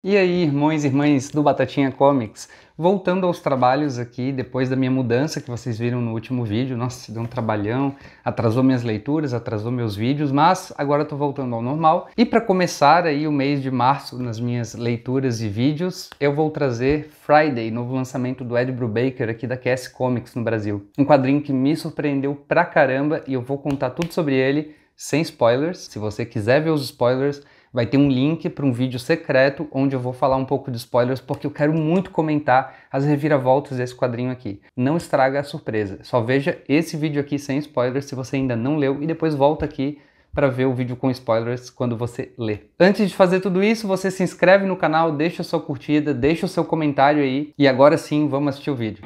E aí, irmãos e irmãs do Batatinha Comics, voltando aos trabalhos aqui, depois da minha mudança que vocês viram no último vídeo. Nossa, deu um trabalhão, atrasou minhas leituras, atrasou meus vídeos, mas agora estou voltando ao normal. E para começar aí o mês de março nas minhas leituras e vídeos, eu vou trazer Friday, novo lançamento do Ed Brubaker aqui da QS Comics no Brasil. Um quadrinho que me surpreendeu pra caramba e eu vou contar tudo sobre ele, sem spoilers. Se você quiser ver os spoilers, vai ter um link para um vídeo secreto onde eu vou falar um pouco de spoilers, porque eu quero muito comentar as reviravoltas desse quadrinho aqui. Não estraga a surpresa. Só veja esse vídeo aqui sem spoilers se você ainda não leu e depois volta aqui para ver o vídeo com spoilers quando você lê. Antes de fazer tudo isso, você se inscreve no canal, deixa a sua curtida, deixa o seu comentário aí e agora sim, vamos assistir o vídeo.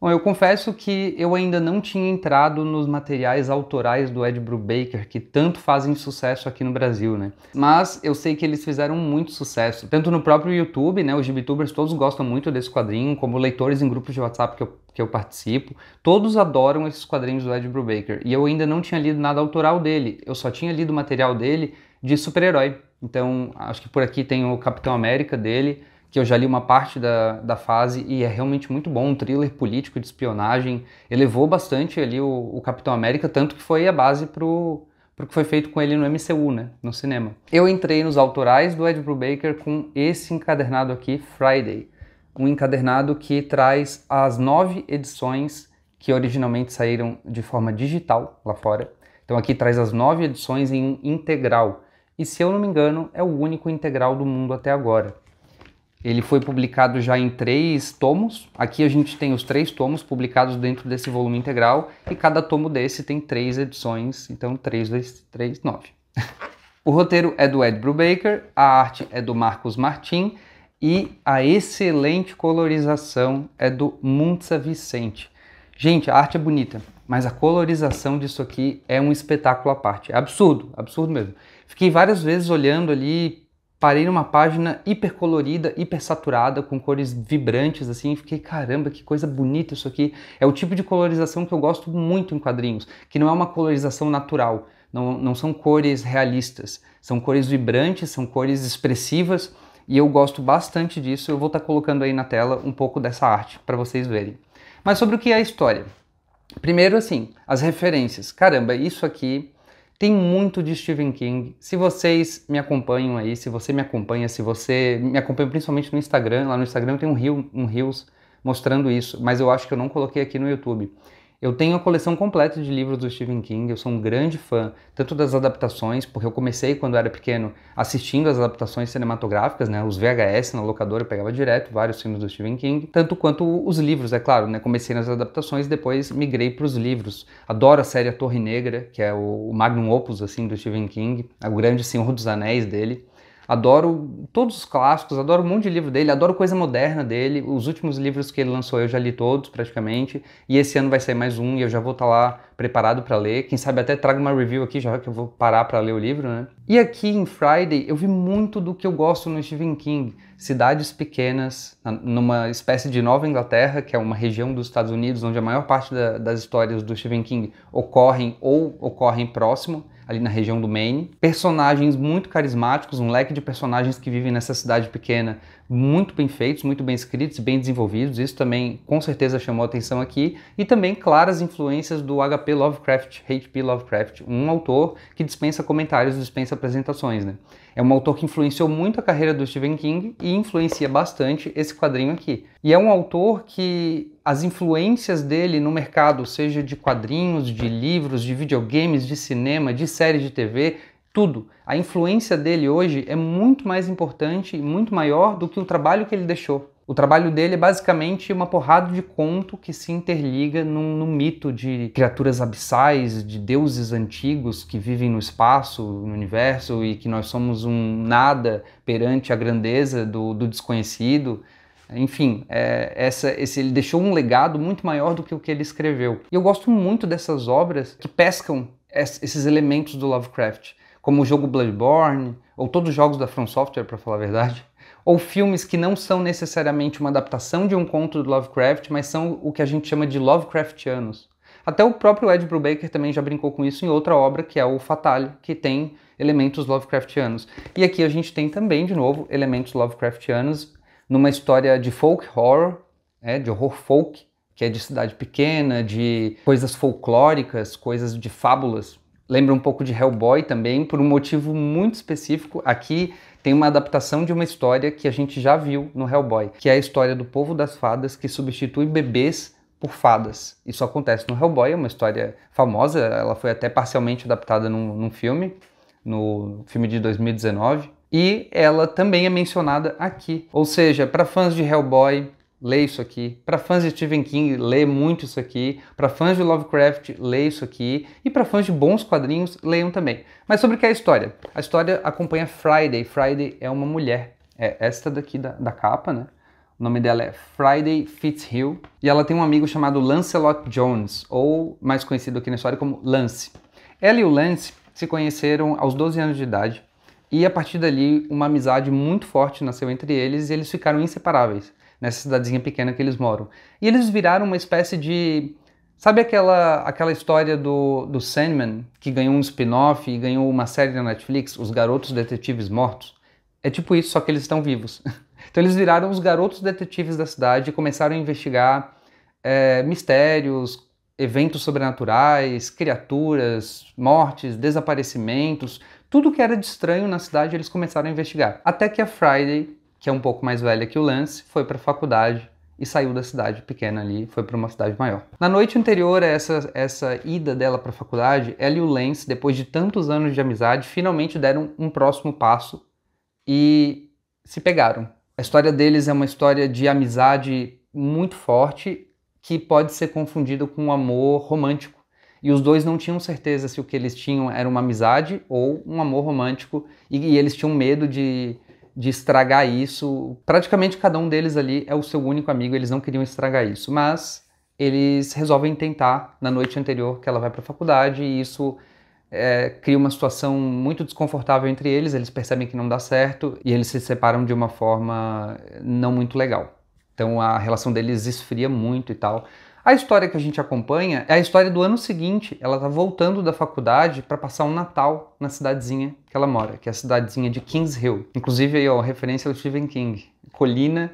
Bom, eu confesso que eu ainda não tinha entrado nos materiais autorais do Ed Brubaker, que tanto fazem sucesso aqui no Brasil, né? Mas eu sei que eles fizeram muito sucesso, tanto no próprio YouTube, né? Os Gibitubers todos gostam muito desse quadrinho, como leitores em grupos de WhatsApp que eu participo, todos adoram esses quadrinhos do Ed Brubaker. E eu ainda não tinha lido nada autoral dele, eu só tinha lido o material dele de super-herói. Então, acho que por aqui tem o Capitão América dele, que eu já li uma parte da fase e é realmente muito bom, um thriller político de espionagem, elevou bastante ali o Capitão América, tanto que foi a base pro que foi feito com ele no MCU, né, no cinema. Eu entrei nos autorais do Ed Brubaker com esse encadernado aqui, Friday, um encadernado que traz as 9 edições que originalmente saíram de forma digital lá fora. Então aqui traz as 9 edições em um integral, e se eu não me engano é o único integral do mundo até agora. Ele foi publicado já em 3 tomos. Aqui a gente tem os 3 tomos publicados dentro desse volume integral e cada tomo desse tem 3 edições, então 3, 2, 3, 9. O roteiro é do Ed Brubaker, a arte é do Marcos Martin e a excelente colorização é do Muntza Vicente. Gente, a arte é bonita, mas a colorização disso aqui é um espetáculo à parte. É absurdo, absurdo mesmo. Fiquei várias vezes olhando ali, parei numa página hiper colorida, hiper saturada, com cores vibrantes assim, e fiquei, caramba, que coisa bonita isso aqui. É o tipo de colorização que eu gosto muito em quadrinhos, que não é uma colorização natural, não são cores realistas, são cores vibrantes, são cores expressivas, e eu gosto bastante disso. Eu vou estar colocando aí na tela um pouco dessa arte para vocês verem. Mas sobre o que é a história? Primeiro, assim, as referências. Caramba, isso aqui tem muito de Stephen King. Se vocês me acompanham aí, se você me acompanha principalmente no Instagram, lá no Instagram tem um Reels mostrando isso, mas eu acho que eu não coloquei aqui no YouTube. Eu tenho a coleção completa de livros do Stephen King, eu sou um grande fã, tanto das adaptações, porque eu comecei quando eu era pequeno assistindo as adaptações cinematográficas, né, os VHS na locadora, eu pegava direto vários filmes do Stephen King, tanto quanto os livros, é claro, né, comecei nas adaptações, depois migrei para os livros. Adoro a série A Torre Negra, que é o magnum opus, assim, do Stephen King, o grande Senhor dos Anéis dele. Adoro todos os clássicos, adoro um monte de livro dele, adoro coisa moderna dele. Os últimos livros que ele lançou eu já li todos praticamente, e esse ano vai sair mais um e eu já vou estar lá preparado para ler. Quem sabe até trago uma review aqui, já que eu vou parar para ler o livro, né? E aqui em Friday eu vi muito do que eu gosto no Stephen King. Cidades pequenas, numa espécie de Nova Inglaterra, que é uma região dos Estados Unidos onde a maior parte das histórias do Stephen King ocorrem próximo, ali na região do Maine. Personagens muito carismáticos, um leque de personagens que vivem nessa cidade pequena, muito bem feitos, muito bem escritos e bem desenvolvidos. Isso também com certeza chamou a atenção aqui. E também claras influências do H.P. Lovecraft, H.P. Lovecraft, um autor que dispensa comentários, dispensa apresentações, né? É um autor que influenciou muito a carreira do Stephen King e influencia bastante esse quadrinho aqui. E é um autor que as influências dele no mercado, seja de quadrinhos, de livros, de videogames, de cinema, de séries de TV, tudo. A influência dele hoje é muito mais importante e muito maior do que o trabalho que ele deixou. O trabalho dele é basicamente uma porrada de conto que se interliga num mito de criaturas abissais, de deuses antigos que vivem no espaço, no universo, e que nós somos um nada perante a grandeza do desconhecido. Enfim, ele deixou um legado muito maior do que o que ele escreveu. E eu gosto muito dessas obras que pescam esses elementos do Lovecraft, como o jogo Bloodborne, ou todos os jogos da From Software, para falar a verdade, ou filmes que não são necessariamente uma adaptação de um conto do Lovecraft, mas são o que a gente chama de Lovecraftianos. Até o próprio Ed Brubaker também já brincou com isso em outra obra, que é o Fatale, que tem elementos Lovecraftianos. E aqui a gente tem também, de novo, elementos Lovecraftianos numa história de folk horror, de horror folk, que é de cidade pequena, de coisas folclóricas, coisas de fábulas. Lembra um pouco de Hellboy também, por um motivo muito específico. Aqui tem uma adaptação de uma história que a gente já viu no Hellboy, que é a história do povo das fadas que substitui bebês por fadas. Isso acontece no Hellboy, é uma história famosa, ela foi até parcialmente adaptada num filme, no filme de 2019, e ela também é mencionada aqui. Ou seja, para fãs de Hellboy, lê isso aqui. Para fãs de Stephen King, lê muito isso aqui. Para fãs de Lovecraft, lê isso aqui. E para fãs de bons quadrinhos, leiam também. Mas sobre o que é a história? A história acompanha Friday. Friday é uma mulher. É esta daqui da capa, né? O nome dela é Friday Fitzhugh. E ela tem um amigo chamado Lancelot Jones, ou mais conhecido aqui na história como Lance. Ela e o Lance se conheceram aos 12 anos de idade. E a partir dali, uma amizade muito forte nasceu entre eles e eles ficaram inseparáveis nessa cidadezinha pequena que eles moram. E eles viraram uma espécie de... Sabe aquela história do Sandman, que ganhou um spin-off e ganhou uma série na Netflix, Os Garotos Detetives Mortos? É tipo isso, só que eles estão vivos. Então eles viraram os garotos detetives da cidade e começaram a investigar mistérios, eventos sobrenaturais, criaturas, mortes, desaparecimentos, tudo que era de estranho na cidade eles começaram a investigar. Até que a Friday, que é um pouco mais velha que o Lance, foi para a faculdade e saiu da cidade pequena ali, foi para uma cidade maior. Na noite anterior a essa ida dela para a faculdade, ela e o Lance, depois de tantos anos de amizade, finalmente deram um próximo passo e se pegaram. A história deles é uma história de amizade muito forte que pode ser confundida com um amor romântico. E os dois não tinham certeza se o que eles tinham era uma amizade ou um amor romântico, e eles tinham medo de estragar isso. Praticamente cada um deles ali é o seu único amigo, eles não queriam estragar isso, mas eles resolvem tentar na noite anterior que ela vai para a faculdade, e isso cria uma situação muito desconfortável entre eles percebem que não dá certo e eles se separam de uma forma não muito legal. Então a relação deles esfria muito e tal. A história que a gente acompanha é a história do ano seguinte. Ela tá voltando da faculdade para passar um Natal na cidadezinha que ela mora, que é a cidadezinha de Kings Hill. Inclusive aí, ó, referência ao Stephen King. Colina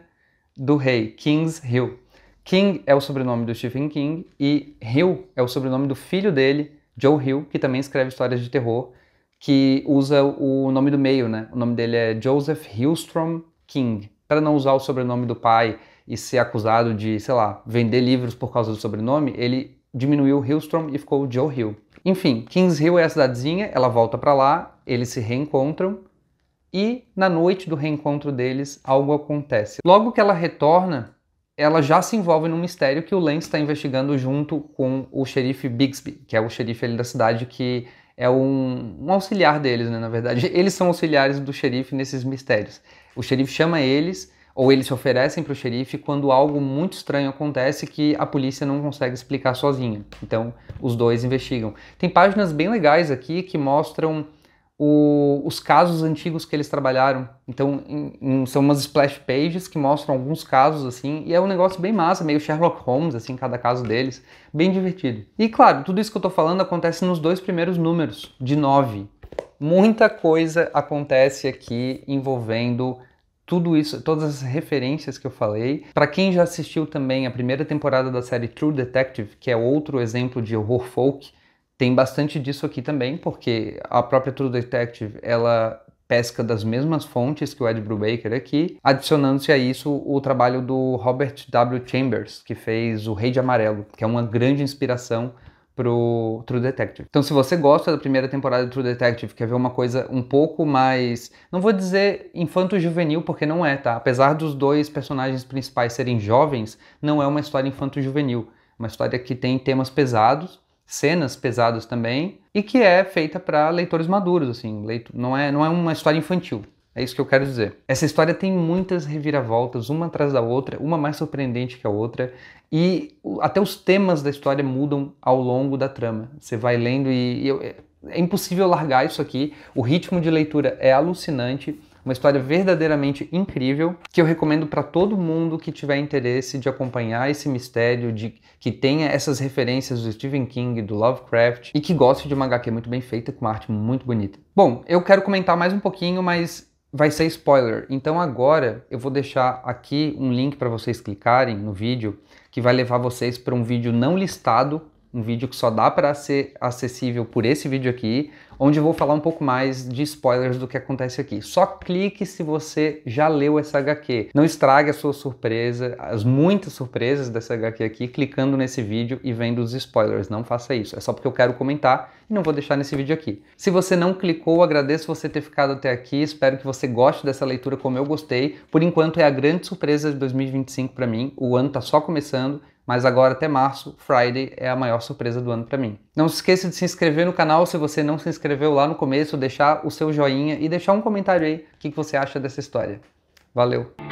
do Rei, Kings Hill. King é o sobrenome do Stephen King e Hill é o sobrenome do filho dele, Joe Hill, que também escreve histórias de terror, que usa o nome do meio, né? O nome dele é Joseph Hillstrom King. Para não usar o sobrenome do pai e ser acusado de, sei lá, vender livros por causa do sobrenome, ele diminuiu Hillstrom e ficou Joe Hill. Enfim, Kings Hill é a cidadezinha, ela volta para lá, eles se reencontram e na noite do reencontro deles algo acontece. Logo que ela retorna, ela já se envolve num mistério que o Lance está investigando junto com o xerife Bixby, que é o xerife ali da cidade, que é um auxiliar deles, né, na verdade. Eles são auxiliares do xerife nesses mistérios. O xerife chama eles, ou eles se oferecem para o xerife quando algo muito estranho acontece que a polícia não consegue explicar sozinha. Então, os dois investigam. Tem páginas bem legais aqui que mostram os casos antigos que eles trabalharam. Então, são umas splash pages que mostram alguns casos, assim, e é um negócio bem massa, meio Sherlock Holmes, assim, cada caso deles. Bem divertido. E, claro, tudo isso que eu tô falando acontece nos 2 primeiros números, de 9. Muita coisa acontece aqui envolvendo tudo isso, todas as referências que eu falei. Para quem já assistiu também a primeira temporada da série True Detective, que é outro exemplo de horror folk, tem bastante disso aqui também, porque a própria True Detective, ela pesca das mesmas fontes que o Ed Brubaker aqui, adicionando-se a isso o trabalho do Robert W. Chambers, que fez O Rei de Amarelo, que é uma grande inspiração pro True Detective. Então, se você gosta da primeira temporada de True Detective, quer ver uma coisa um pouco mais, não vou dizer infanto-juvenil, porque não é, tá? Apesar dos 2 personagens principais serem jovens, não é uma história infanto-juvenil. Uma história que tem temas pesados, cenas pesadas também, e que é feita para leitores maduros, assim, não é uma história infantil. É isso que eu quero dizer. Essa história tem muitas reviravoltas, uma atrás da outra, uma mais surpreendente que a outra, e até os temas da história mudam ao longo da trama. Você vai lendo é impossível largar isso aqui, o ritmo de leitura é alucinante, uma história verdadeiramente incrível, que eu recomendo para todo mundo que tiver interesse de acompanhar esse mistério, que tenha essas referências do Stephen King, do Lovecraft, e que goste de uma HQ muito bem feita, com uma arte muito bonita. Bom, eu quero comentar mais um pouquinho, mas vai ser spoiler, então agora eu vou deixar aqui um link para vocês clicarem no vídeo, que vai levar vocês para um vídeo não listado, um vídeo que só dá para ser acessível por esse vídeo aqui, onde eu vou falar um pouco mais de spoilers do que acontece aqui. Só clique se você já leu essa HQ. Não estrague a sua surpresa, as muitas surpresas dessa HQ aqui, clicando nesse vídeo e vendo os spoilers. Não faça isso, é só porque eu quero comentar e não vou deixar nesse vídeo aqui. Se você não clicou, agradeço você ter ficado até aqui, espero que você goste dessa leitura como eu gostei. Por enquanto é a grande surpresa de 2025 para mim, o ano tá só começando, mas agora até março, Friday é a maior surpresa do ano para mim. Não se esqueça de se inscrever no canal se você não se inscreveu lá no começo, deixar o seu joinha e deixar um comentário aí o que você acha dessa história. Valeu!